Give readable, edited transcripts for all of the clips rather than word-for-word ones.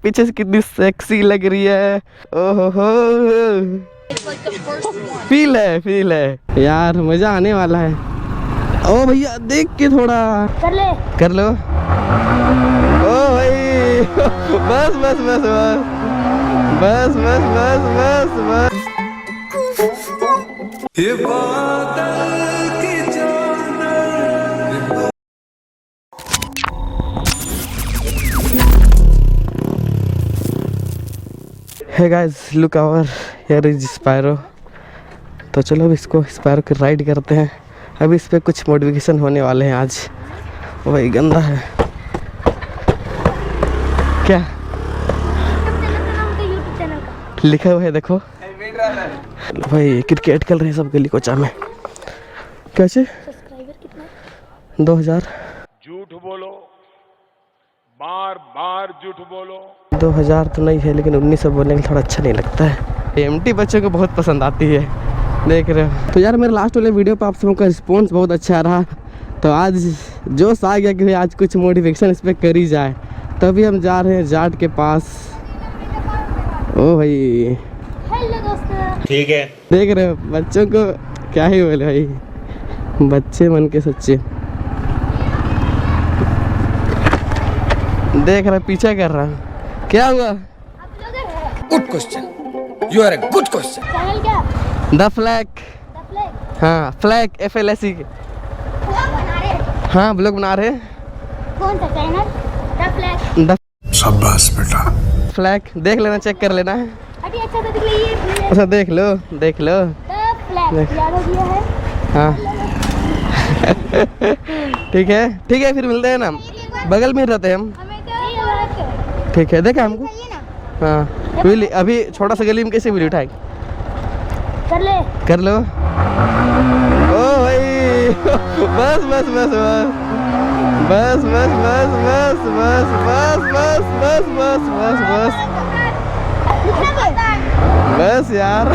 पीछे से कितनी सेक्सी लग रही है। ओहो हो, फील है यार, मजा आने वाला है। ओ भैया देख के थोड़ा कर लो। ओ भाई बस बस बस बस बस बस बस बस ये बादल की चादर। Hey guys, look over, here is Spyro. तो चलो अब इसको स्पायरो की राइड करते हैं। अभी इस पे कुछ मॉडिफिकेशन होने वाले हैं आज। वही गंदा है क्या लिखा हुआ है, देखो भाई। क्रिकेट खेल रहे हैं सब गली कोचा में। कैसे 2000? झूठ बोलो, बार बार झूठ बोलो। 2000 तो नहीं है, लेकिन 1900 बोलने के थोड़ा अच्छा नहीं लगता है। एमटी बच्चों को बहुत पसंद आती है, देख रहे हो। तो यार मेरे लास्ट वाले वीडियो पर आप सबों का रिस्पॉन्स बहुत अच्छा रहा, तो आज जोश आ गया कि भाई आज कुछ मॉडिफिकेशन इस पर करी जाए। तो अभी हम जा रहे हैं जाट के पास। ओ भाई ठीक है, देख रहे हो बच्चों को क्या ही बोले भाई, बच्चे मन के सच्चे। देख रहा पीछे कर रहा, क्या हुआ? Good question, you are a good question. The flag, हाँ फ्लैग FLSE। हाँ ब्लॉग बना रहे। कौन सा चैनल? The flag. शाबाश बेटा। फ्लैग देख लेना, चेक कर लेना। अभी अच्छा तो दिख रही है। अच्छा देख लो देख लो। द फ्लैग याद हो गया है। हाँ ठीक है फिर मिलते हैं ना, बगल में रहते हैं हम। ठीक है, देखा हमको। हाँ विली, अभी छोटा सा गली में कैसे वीडियो उठाए? कर लो। ओ भाई बस बस बस बस बस बस बस बस बस बस बस बस बस बस बस यार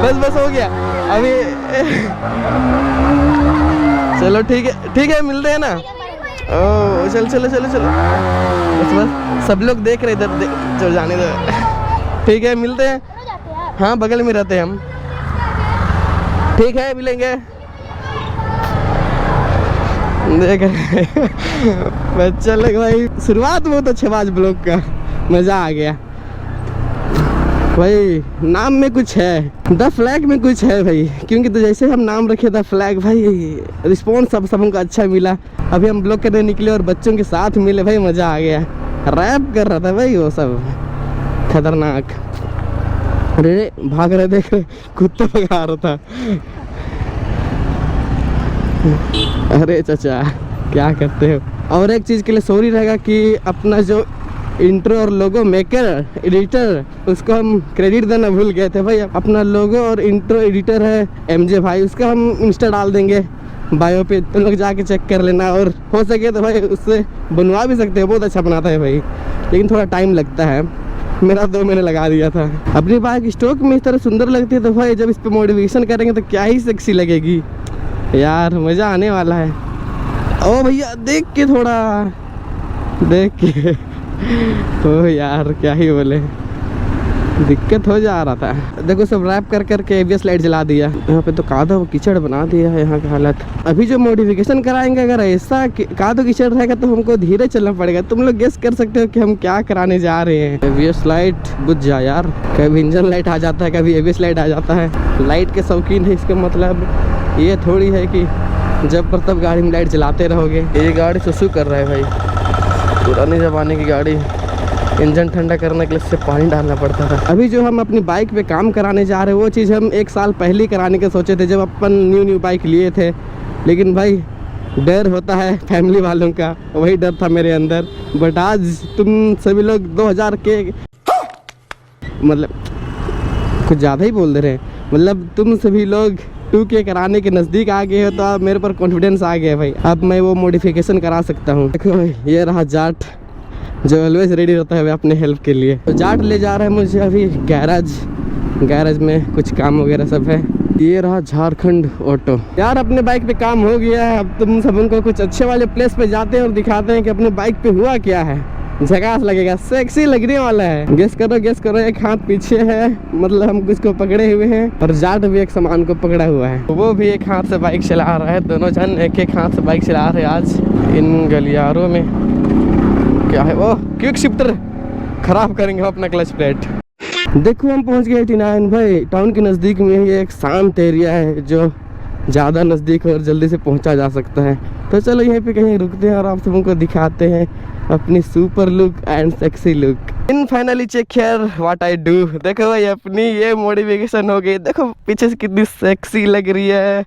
बस बस हो गया अभी। चलो ठीक है मिलते हैं ना। ओ चलो चलो चलो चलो, बस बस सब लोग देख रहे इधर, चलो जाने दो। ठीक है मिलते हैं। हाँ बगल में रहते हैं हम। ठीक है मिलेंगे। देख बच्चा लोग भाई, शुरुआत बहुत अच्छे बात ब्लॉग का, मज़ा आ गया भाई। नाम में कुछ है, द फ्लैग में कुछ है भाई, क्योंकि तो जैसे हम नाम रखे द फ्लैग भाई, रिस्पॉन्स सब हमको अच्छा मिला। अभी हम ब्लॉग करने निकले और बच्चों के साथ मिले भाई, मज़ा आ गया। रैप कर रहा था भाई वो सब, खतरनाक। अरे भाग रहे, देख रहे कुत्ता भगा रहा था। अरे चाचा क्या करते हो। और एक चीज़ के लिए सॉरी रहेगा कि अपना जो इंट्रो और लोगो मेकर एडिटर, उसको हम क्रेडिट देना भूल गए थे भाई। अपना लोगो और इंट्रो एडिटर है MJ भाई, उसका हम इंस्टा डाल देंगे बायो पे, तुम लोग जाके चेक कर लेना। और हो सके तो भाई उससे बनवा भी सकते हो, बहुत अच्छा बनाता है भाई, लेकिन थोड़ा टाइम लगता है। मेरा 2 महीने लगा दिया था। अपनी बाइक स्टॉक में इस तरह सुंदर लगती है, तो भाई जब इस पर मॉडिफिकेशन करेंगे तो क्या ही सेक्सी लगेगी यार, मज़ा आने वाला है। ओ भैया देख के थोड़ा, देख के ओ यार क्या ही बोले, दिक्कत हो जा रहा था। देखो सब रैप कर करके ABS लाइट जला दिया। यहाँ पे तो कादो कीचड़ बना दिया है यहाँ की हालत। अभी जो मॉडिफिकेशन कराएंगे, अगर ऐसा कादो कीचड़ रहेगा तो हमको धीरे चलना पड़ेगा। तुम लोग गेस कर सकते हो कि हम क्या कराने जा रहे हैं। ABS लाइट बुझ जा यार, कभी इंजन लाइट आ जाता है, कभी ABS लाइट आ जाता है। लाइट के शौकीन है, इसका मतलब ये थोड़ी है कि जब पर तब गाड़ी में लाइट जलाते रहोगे। ये गाड़ी सुसु कर रहा है भाई, पुराने ज़माने की गाड़ी। इंजन ठंडा करने के लिए इससे पानी डालना पड़ता था। अभी जो हम अपनी बाइक पे काम कराने जा रहे हैं, वो चीज़ हम 1 साल पहले कराने के सोचे थे, जब अपन न्यू बाइक लिए थे। लेकिन भाई डर होता है फैमिली वालों का, वही डर था मेरे अंदर। बट आज तुम सभी लोग 2000 के, मतलब कुछ ज़्यादा ही बोल दे रहे हैं, मतलब तुम सभी लोग 2K कराने के नज़दीक आ गए हो, तो अब मेरे पर कॉन्फिडेंस आ गया भाई। अब मैं वो मॉडिफिकेशन करा सकता हूँ। देखो भाई ये रहा जाट, जो ऑलवेज रेडी रहता है अपने हेल्प के लिए। तो जाट ले जा रहा है मुझे अभी गैराज में, कुछ काम वगैरह सब है। ये रहा झारखंड ऑटो। यार अपने बाइक पे काम हो गया है, अब तुम सब उनको कुछ अच्छे वाले प्लेस पे जाते हैं और दिखाते हैं कि अपने बाइक पे हुआ क्या है। झकास लगेगा, सेक्सी लगने वाला है। गेस करो, एक हाथ पीछे है, मतलब हम कुछ को पकड़े हुए हैं और जाट भी एक सामान को पकड़ा हुआ है। वो भी एक हाथ से बाइक चला रहा है, दोनों जन एक हाथ से बाइक चला रहे हैं आज इन गलियारों में। क्या है वो? क्विक शिफ्टर खराब करेंगे अपना क्लच प्लेट। देखो हम पहुंच गए 89 भाई। टाउन के नज़दीक में ही एक शांत एरिया है जो ज़्यादा नज़दीक और जल्दी से पहुंचा जा सकता है। तो चलो यहीं पे कहीं रुकते हैं और आप सबको दिखाते हैं अपनी super look and sexy look. In finally check here what I do. देखो भाई अपनी ये मॉडिफिकेशन हो गई। देखो पीछे से कितनी सेक्सी लग रही है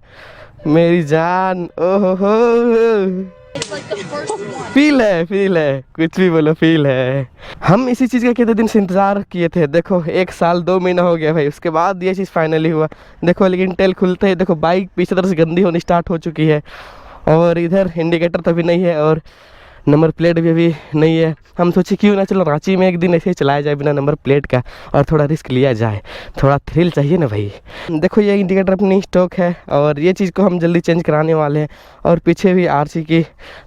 मेरी जान। ओहो हो, फील है, कुछ भी बोलो, फील है। हम इसी चीज़ का कितने दिन से इंतज़ार किए थे। देखो 1 साल 2 महीना हो गया भाई, उसके बाद ये चीज़ फाइनली हुआ। देखो लेकिन टेल खुलते ही देखो बाइक पीछे तरफ से गंदी होनी स्टार्ट हो चुकी है और इधर इंडिकेटर तो भी नहीं है और नंबर प्लेट भी अभी नहीं है। हम सोचे क्यों ना चलो रांची में एक दिन ऐसे ही चलाया जाए बिना नंबर प्लेट का और थोड़ा रिस्क लिया जाए, थोड़ा थ्रिल चाहिए ना भाई। देखो ये इंडिकेटर अपनी स्टॉक है और ये चीज़ को हम जल्दी चेंज कराने वाले हैं और पीछे भी आरसी की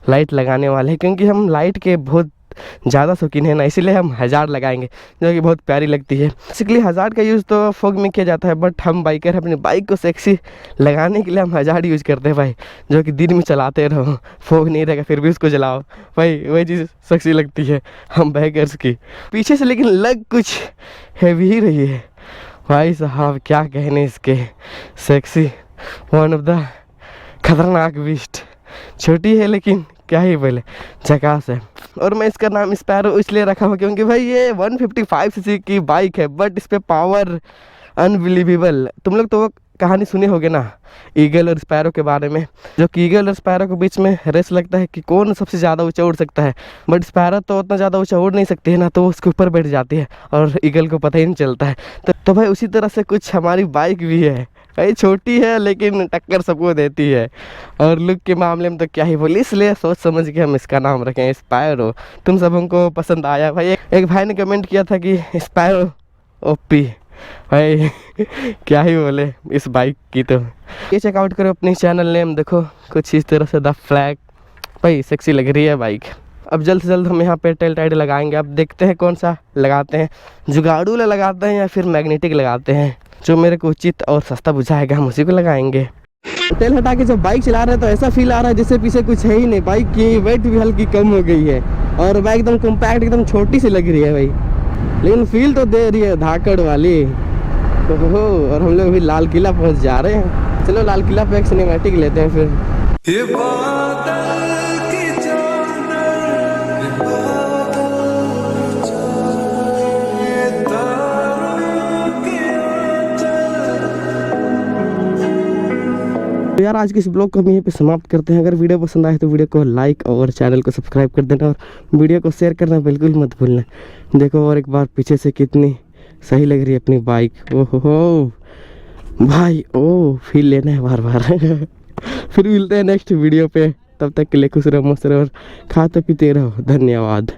लाइट लगाने वाले हैं क्योंकि हम लाइट के बहुत ज़्यादा शौकीन है ना, इसीलिए हम हज़ार लगाएंगे जो कि बहुत प्यारी लगती है। बेसिकली हज़ार का यूज़ तो फॉग में किया जाता है बट हम बाइकर अपनी बाइक को सेक्सी लगाने के लिए हम हज़ार यूज़ करते हैं भाई, जो कि दिन में चलाते रहो, फॉग नहीं रहेगा फिर भी उसको जलाओ भाई, वही चीज़ सेक्सी लगती है हम बाइकर्स की। पीछे से लेकिन लग कुछ हैवी ही रही है भाई साहब, क्या कहने इसके, सेक्सी, वन ऑफ द खतरनाक बीस्ट। छोटी है लेकिन क्या ही बोले, झकास है। और मैं इसका नाम स्पैरो इसलिए रखा हूँ क्योंकि भाई ये 155 सीसी की बाइक है बट इस पे पावर अनबिलीवेबल। तुम लोग तो वो कहानी सुने होगे ना ईगल और स्पैरो के बारे में, जो कि ईगल और स्पैरो के बीच में रेस लगता है कि कौन सबसे ज़्यादा ऊंचा उड़ सकता है। बट स्पैरो तो उतना ज़्यादा ऊंचा उड़ नहीं सकती है ना, तो उसके ऊपर बैठ जाती है और ईगल को पता ही नहीं चलता है। तो भाई उसी तरह से कुछ हमारी बाइक भी है भाई, छोटी है लेकिन टक्कर सबको देती है और लुक के मामले में तो क्या ही बोली, इसलिए सोच समझ के हम इसका नाम रखें स्पैरो। तुम सब हमको पसंद आया भाई। एक भाई ने कमेंट किया था कि स्पैरो ओपी भाई क्या ही बोले इस बाइक की। तो ये चेकआउट करो अपनी चैनल नेम, देखो कुछ इस तरह से द फ्लैग भाई, सेक्सी लग रही है बाइक। अब जल्द से जल्द हम यहाँ पे टेल टाइड लगाएंगे। अब देखते हैं कौन सा लगाते हैं, जुगाड़ू लगाते हैं या फिर मैग्नेटिक लगाते हैं, जो मेरे को उचित और सस्ता बुझाएगा हम उसी को लगाएंगे। तेल हटा के जब बाइक चला रहे हैं तो ऐसा फील आ रहा है जैसे पीछे कुछ है ही नहीं। बाइक की वेट भी हल्की कम हो गई है और बाइक एकदम कॉम्पैक्ट, एकदम छोटी सी लग रही है भाई, लेकिन फील तो दे रही है धाकड़ वाली। तो और हम लोग अभी लाल किला पहुंच जा रहे हैं। चलो लाल किला पे एक सिनेमैटिक लेते हैं फिर। तो यार आज के इस ब्लॉग को हम यहीं पे समाप्त करते हैं। अगर वीडियो पसंद आए तो वीडियो को लाइक और चैनल को सब्सक्राइब कर देना और वीडियो को शेयर करना बिल्कुल मत भूलना। देखो और एक बार पीछे से कितनी सही लग रही है अपनी बाइक। ओहो हो भाई, ओ फील लेना है बार बार फिर मिलते हैं नेक्स्ट वीडियो पे, तब तक के लिए खुश रहो, मस्त रहो और खाते पीते रहो। धन्यवाद।